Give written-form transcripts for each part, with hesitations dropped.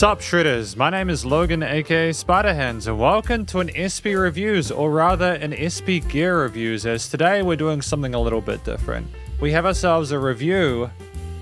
Sup Shredders, my name is Logan aka Spiderhands and welcome to an SP Reviews, or rather an SP Gear Reviews, as today we're doing something a little bit different. We have ourselves a review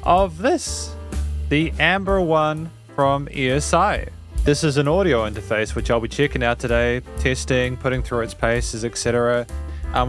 of this, the Amber one from ESI. This is an audio interface which I'll be checking out today, testing, putting through its paces, etc.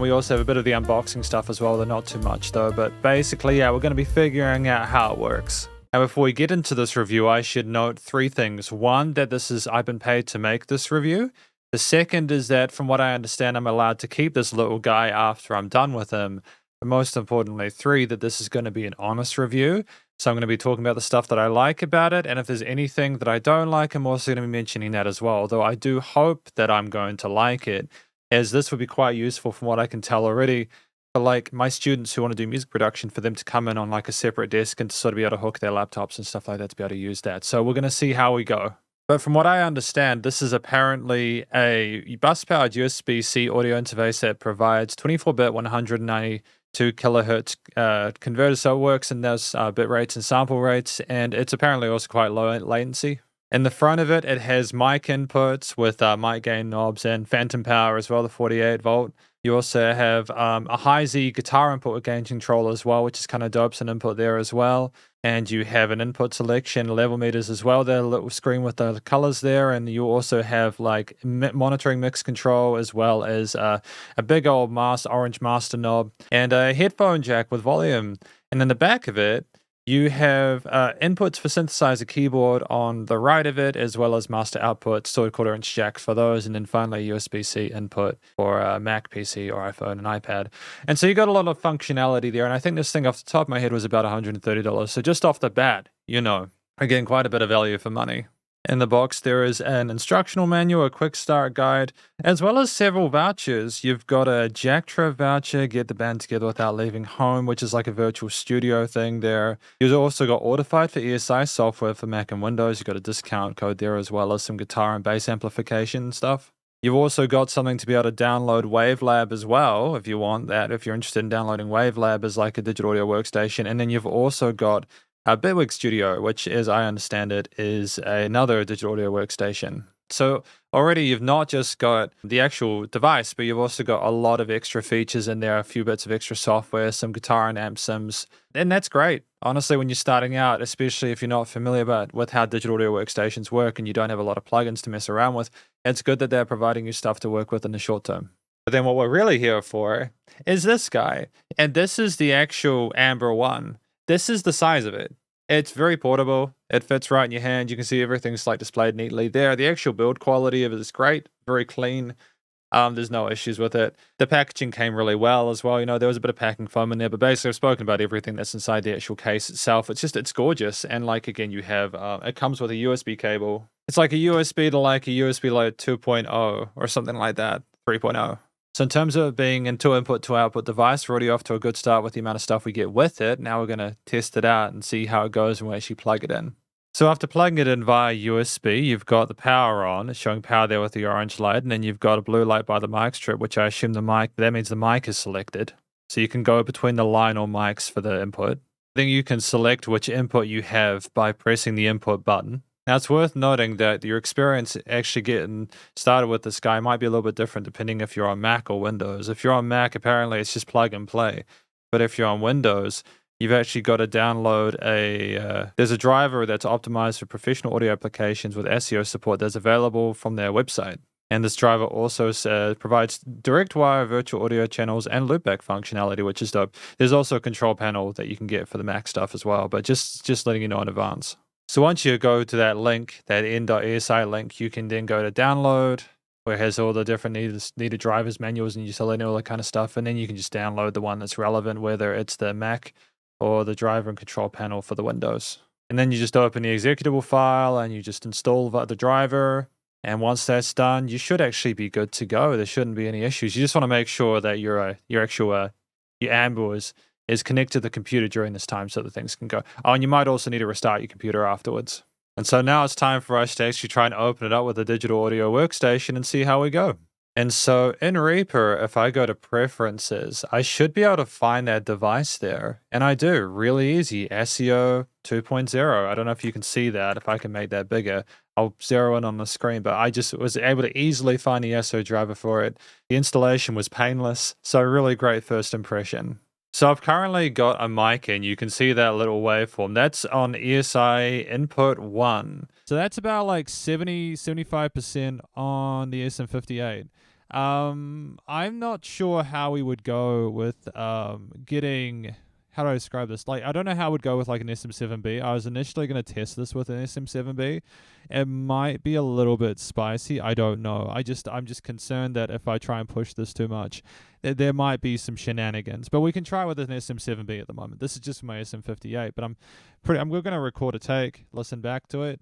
We also have a bit of the unboxing stuff as well, though not too much though, but basically yeah, we're going to be figuring out how it works. Now, before we get into this review, I should note three things. One, that I've been paid to make this review. The second is that, from what I understand, I'm allowed to keep this little guy after I'm done with him. But most importantly, three, that this is going to be an honest review. So I'm going to be talking about the stuff that I like about it, and if there's anything that I don't like, I'm also going to be mentioning that as well. Though I do hope that I'm going to like it, as this would be quite useful from what I can tell already. For like my students who want to do music production, for them to come in on like a separate desk and to sort of be able to hook their laptops and stuff like that to be able to use that. So we're going to see how we go. But from what I understand, this is apparently a bus-powered USB-C audio interface that provides 24-bit 192 kilohertz converters. So it works in those bit rates and sample rates, and it's apparently also quite low latency. In the front of it, it has mic inputs with mic gain knobs and phantom power as well, the 48 volt. You also have a high-Z guitar input with gain control as well, which is kind of dope, some input there as well. And you have an input selection, level meters as well, that little screen with the colors there. And you also have like monitoring mix control, as well as a big old orange master knob and a headphone jack with volume. And in the back of it, you have inputs for synthesizer keyboard on the right of it, as well as master output, so a 1/4-inch jack for those, and then finally USB-C input for a Mac PC or iPhone and iPad. And so you got a lot of functionality there, and I think this thing off the top of my head was about $130. So just off the bat, again, quite a bit of value for money. In the box, there is an instructional manual, a quick start guide, as well as several vouchers. You've got a Jack Trip voucher, get the band together without leaving home, which is like a virtual studio thing there. You've also got Audified for ESI software for Mac and Windows. You've got a discount code there, as well as some guitar and bass amplification stuff. You've also got something to be able to download Wavelab as well, if you want that, if you're interested in downloading Wavelab as like a digital audio workstation. And then you've also got Bitwig Studio, which, as I understand it, is another digital audio workstation. So already you've not just got the actual device, but you've also got a lot of extra features in there, a few bits of extra software, some guitar and amp sims. And that's great. Honestly, when you're starting out, especially if you're not familiar with how digital audio workstations work and you don't have a lot of plugins to mess around with, it's good that they're providing you stuff to work with in the short term. But then what we're really here for is this guy. And this is the actual Amber one. This is the size of it. It's very portable. It fits right in your hand. You can see everything's like displayed neatly there. The actual build quality of it is great, very clean. There's no issues with it. The packaging came really well as well. There was a bit of packing foam in there, but basically I've spoken about everything that's inside the actual case itself. It's gorgeous. And like, again, you have, it comes with a USB cable. It's like a USB to like a USB like 2.0 or something like that, 3.0. So in terms of it being an input to output device, we're already off to a good start with the amount of stuff we get with it. Now we're going to test it out and see how it goes when we actually plug it in. So after plugging it in via USB, you've got the power on. It's showing power there with the orange light. And then you've got a blue light by the mic strip, which I assume that means the mic is selected. So you can go between the line or mics for the input. Then you can select which input you have by pressing the input button. Now, it's worth noting that your experience actually getting started with this guy might be a little bit different depending if you're on Mac or Windows. If you're on Mac, apparently it's just plug and play. But if you're on Windows, you've actually got to download there's a driver that's optimized for professional audio applications with SEO support that's available from their website. And this driver also provides direct wire virtual audio channels and loopback functionality, which is dope. There's also a control panel that you can get for the Mac stuff as well, but just letting you know in advance. So once you go to that link, that n.esi link, you can then go to download, where it has all the different needed drivers, manuals, and utility, all that kind of stuff. And then you can just download the one that's relevant, whether it's the Mac or the driver and control panel for the Windows. And then you just open the executable file and you just install the driver. And once that's done, you should actually be good to go. There shouldn't be any issues. You just want to make sure that your Amber is connected to the computer during this time so that things can go. Oh, and you might also need to restart your computer afterwards. And so now it's time for us to actually try and open it up with a digital audio workstation and see how we go. And so in Reaper, if I go to preferences, I should be able to find that device there. And I do, really easy, SEO 2.0. I don't know if you can see that, if I can make that bigger. I'll zero in on the screen, but I just was able to easily find the SEO driver for it. The installation was painless, so really great first impression. So I've currently got a mic in. You can see that little waveform. That's on ESI input 1. So that's about like 75% on the SM58. I'm not sure how we would go with getting, how do I describe this? Like, I don't know how it would go with like an SM7B. I was initially going to test this with an SM7B. It might be a little bit spicy. I don't know. I'm just concerned that if I try and push this too much, there might be some shenanigans. But we can try with an SM7B at the moment. This is just my SM58, but I'm going to record a take, listen back to it.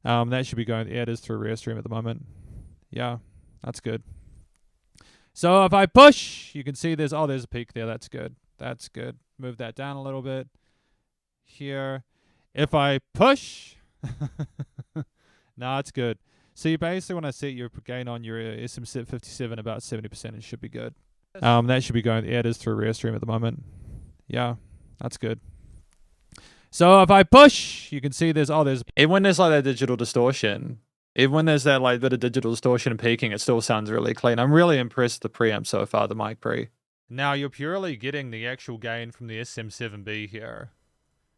That should be going. Yeah, it is through Restream at the moment. Yeah. That's good. So if I push, you can see there's a peak there. That's good. That's good. Move that down a little bit. Here. If I push, no, it's good. So you basically want to set your gain on your SM57 about 70%. It should be good. That should be going. Yeah, it is through Restream at the moment. Yeah, that's good. So if I push, you can see there's even when there's like that digital distortion. Even when there's that like bit of digital distortion and peaking, it still sounds really clean. I'm really impressed with the preamp so far, the mic pre. Now you're purely getting the actual gain from the SM7B here.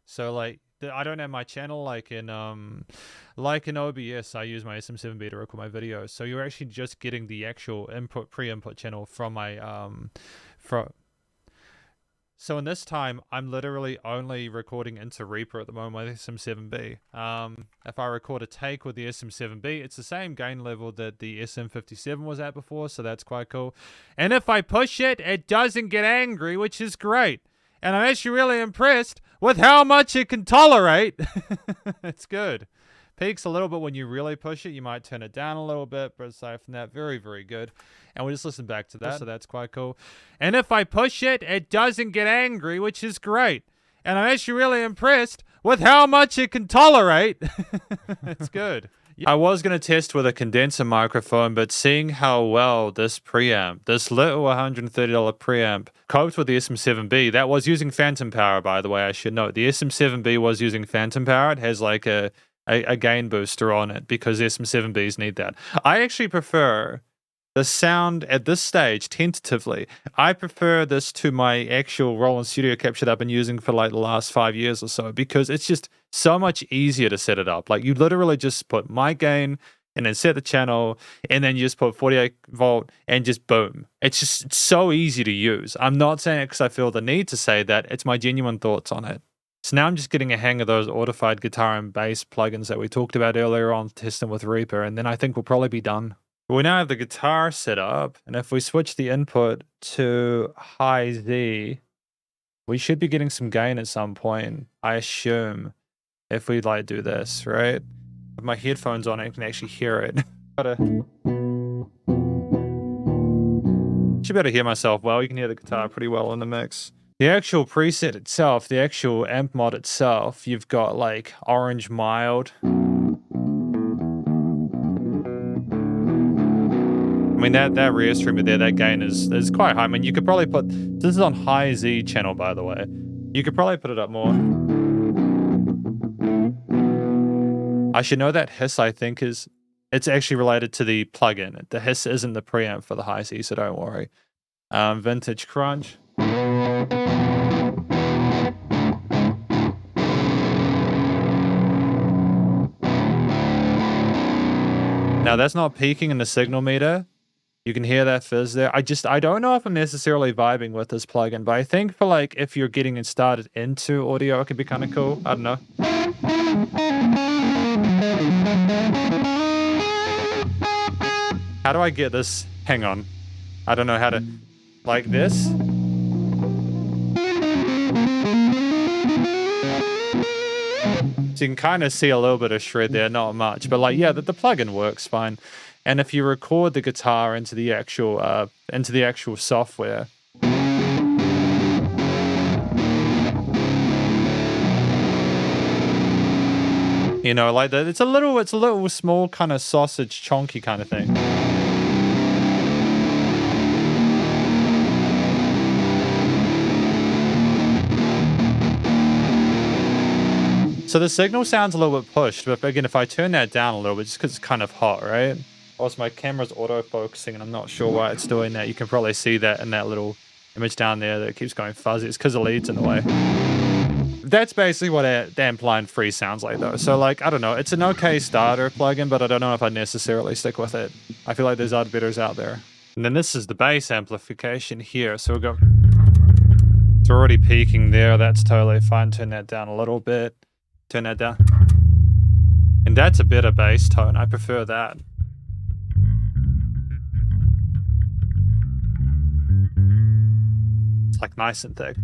So like, I don't have my channel like in OBS. I use my SM7B to record my videos. So you're actually just getting the actual pre-input channel from my So in this time, I'm literally only recording into Reaper at the moment with SM7B. If I record a take with the SM7B, it's the same gain level that the SM57 was at before, so that's quite cool. And if I push it, it doesn't get angry, which is great. And I'm actually really impressed with how much it can tolerate. It's good. Peaks a little bit when you really push it. You might turn it down a little bit, but aside from that, very, very good. And we'll just listen back to that, so that's quite cool. And if I push it, it doesn't get angry, which is great. And I'm actually really impressed with how much it can tolerate. It's good. I was going to test with a condenser microphone, but seeing how well this preamp, this little $130 preamp, coped with the SM7B, that was using phantom power, by the way, I should note. The SM7B was using phantom power. It has like a gain booster on it because SM7Bs need that. I actually prefer the sound at this stage, tentatively. I prefer this to my actual Roland Studio Capture that I've been using for like the last 5 years or so because it's just so much easier to set it up. Like you literally just put my gain and then set the channel and then you just put 48 volt and just boom. It's so easy to use. I'm not saying it because I feel the need to say that. It's my genuine thoughts on it. So now I'm just getting a hang of those audified guitar and bass plugins that we talked about earlier on, testing with Reaper, and then I think we'll probably be done. We now have the guitar set up, and if we switch the input to high Z, we should be getting some gain at some point, I assume, if we like do this, right? With my headphones on, I can actually hear it. Should be able to hear myself well. You can hear the guitar pretty well in the mix. The actual preset itself, the actual amp mod itself, you've got like orange mild. I mean, that rear streamer there, that gain is quite high. I mean, you could probably put, this is on high Z channel, by the way. You could probably put it up more. I should know that hiss, I think, it's actually related to the plugin. The hiss isn't the preamp for the high Z, so don't worry. Vintage crunch. Now that's not peaking in the signal meter. You can hear that fizz there. I don't know if I'm necessarily vibing with this plugin, but I think for like if you're getting it started into audio, it could be kind of cool. I don't know. How do I get this? Hang on. I don't know how to, like this. So you can kind of see a little bit of shred there, not much, but like, yeah, the plugin works fine. And if you record the guitar into the actual software, you know, like that, it's a little small kind of sausage chonky kind of thing. So the signal sounds a little bit pushed, but again, if I turn that down a little bit, just because it's kind of hot, right? Also, my camera's auto-focusing, and I'm not sure why it's doing that. You can probably see that in that little image down there that it keeps going fuzzy. It's because the lead's in the way. That's basically what Amp-Line Free sounds like, though. So, like, I don't know. It's an okay starter plugin, but I don't know if I'd necessarily stick with it. I feel like there's other bidders out there. And then this is the bass amplification here. So we've got... It's already peaking there. That's totally fine. Turn that down a little bit. Turn that down. And that's a better bass tone. I prefer that. It's like nice and thick.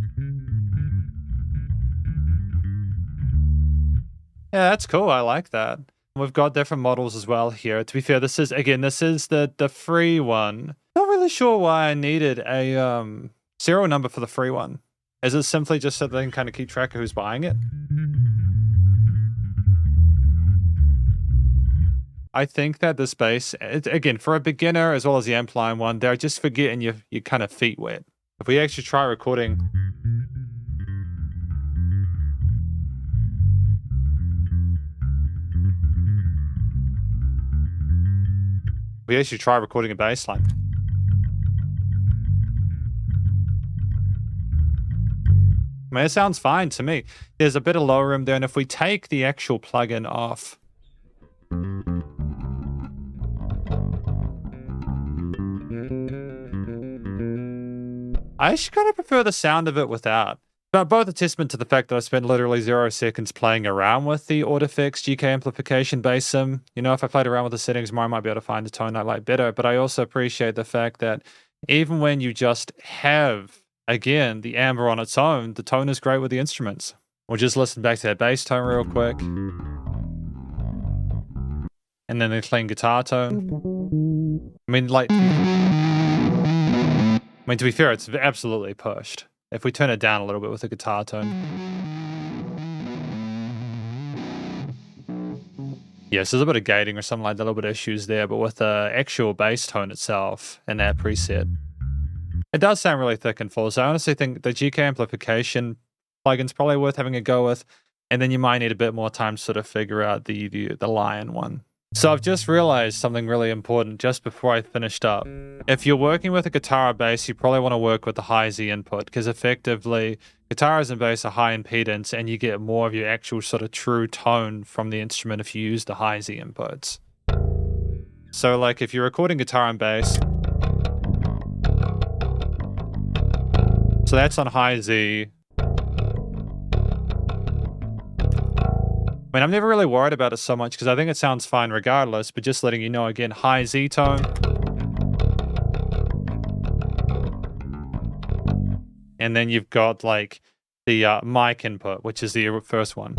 Yeah, that's cool. I like that. We've got different models as well here. To be fair, this is the free one. Not really sure why I needed a serial number for the free one. Is it simply just so they can kind of keep track of who's buying it? I think that this bass, again, for a beginner as well as the Amp-Line one, they're just for getting your kind of feet wet. If we actually try recording... We actually try recording a bass line. I mean, it sounds fine to me. There's a bit of low room there, and if we take the actual plugin off... I actually kind of prefer the sound of it without. But both a testament to the fact that I spent literally 0 seconds playing around with the Autofix GK amplification bass sim. You know, if I played around with the settings more, I might be able to find a tone I like better. But I also appreciate the fact that even when you just have, again, the Amber on its own, the tone is great with the instruments. We'll just listen back to that bass tone real quick. And then the clean guitar tone. I mean, to be fair, it's absolutely pushed. If we turn it down a little bit with the guitar tone. Yes, there's a bit of gating or something like that, a little bit of issues there, but with the actual bass tone itself and that preset, it does sound really thick and full. So I honestly think the GK amplification plugin's probably worth having a go with, and then you might need a bit more time to sort of figure out the Lion one. So I've just realized something really important just before I finished up. If you're working with a guitar or bass, you probably want to work with the high Z input, because effectively guitars and bass are high impedance and you get more of your actual sort of true tone from the instrument if you use the high Z inputs. So like if you're recording guitar and bass, so that's on high Z. I mean, I'm never really worried about it so much because I think it sounds fine regardless, but just letting you know, again, high Z tone. And then you've got like the mic input, which is the first one.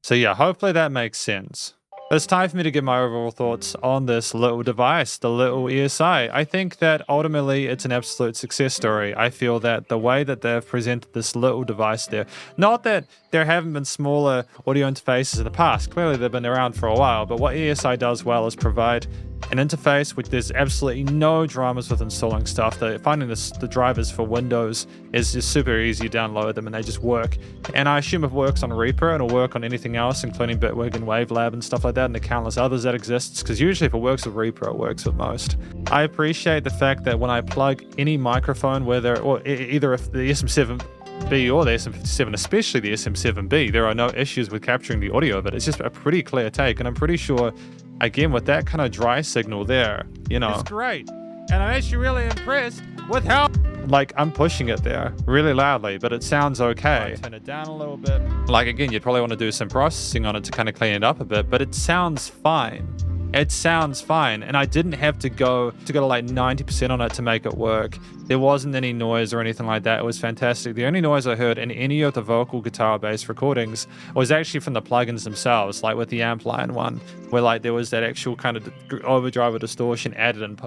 So yeah, hopefully that makes sense. But it's time for me to give my overall thoughts on this little device, the little ESI. I think that ultimately it's an absolute success story. I feel that the way that they've presented this little device there, not that there haven't been smaller audio interfaces in the past, clearly they've been around for a while, but what ESI does well is provide an interface which there's absolutely no dramas with installing stuff. Finding the drivers for Windows is just super easy. You download them and they just work. And I assume it works on Reaper and it'll work on anything else, including Bitwig and Wavelab and stuff like that, and the countless others that exists, because usually if it works with Reaper, it works with most. I appreciate the fact that when I plug any microphone, either if the SM7B or the SM57, especially the SM7B, there are no issues with capturing the audio of it. It's just a pretty clear take, and I'm pretty sure, again, with that kind of dry signal there, you know, it's great. And I'm actually really impressed with how, like, I'm pushing it there really loudly, but it sounds okay. Turn it down a little bit. Like, again, you'd probably want to do some processing on it to kind of clean it up a bit, but it sounds fine. It sounds fine, and I didn't have to go to like 90% on it to make it work. There wasn't any noise or anything like that. It was fantastic. The only noise I heard in any of the vocal guitar bass recordings was actually from the plugins themselves, like with the Amp-Line one, where like there was that actual kind of overdrive or distortion added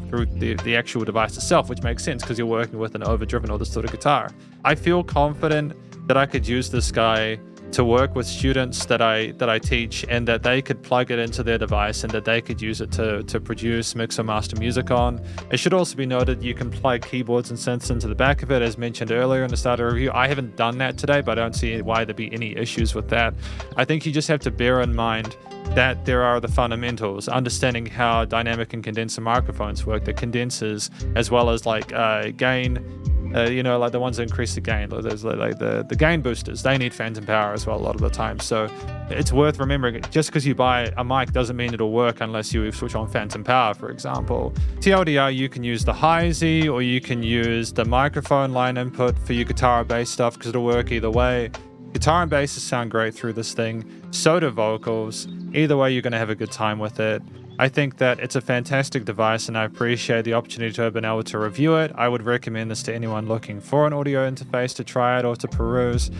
through the actual device itself, which makes sense because you're working with an overdriven or distorted guitar. I feel confident that I could use this guy to work with students that I teach, and that they could plug it into their device and that they could use it to produce, mix or master music on. It should also be noted you can plug keyboards and synths into the back of it, as mentioned earlier in the start of the review. I haven't done that today, but I don't see why there'd be any issues with that. I think you just have to bear in mind that there are the fundamentals, understanding how dynamic and condenser microphones work, the condensers, as well as like gain, like the ones that increase the gain. There's like the gain boosters. They need phantom power as well a lot of the time. So it's worth remembering, just because you buy a mic doesn't mean it'll work unless you switch on phantom power, for example. TLDR, you can use the Hi-Z or you can use the microphone line input for your guitar or bass stuff, because it'll work either way. Guitar and basses sound great through this thing. So do vocals. Either way, you're going to have a good time with it. I think that it's a fantastic device, and I appreciate the opportunity to have been able to review it. I would recommend this to anyone looking for an audio interface to try it or to peruse.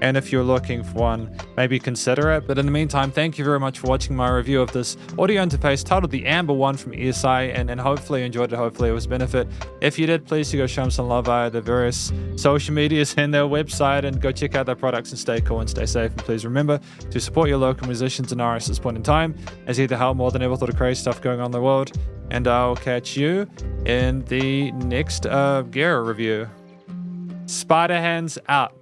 And if you're looking for one, maybe consider it. But in the meantime, thank you very much for watching my review of this audio interface titled the Amber one from ESI, and hopefully you enjoyed it. Hopefully it was a benefit. If you did, please do go show them some love via the various social medias and their website, and go check out their products and stay cool and stay safe. And please remember to support your local musicians and artists at this point in time, as either help more than ever thought of crazy stuff going on in the world. And I'll catch you in the next gear review. Spiderhands out.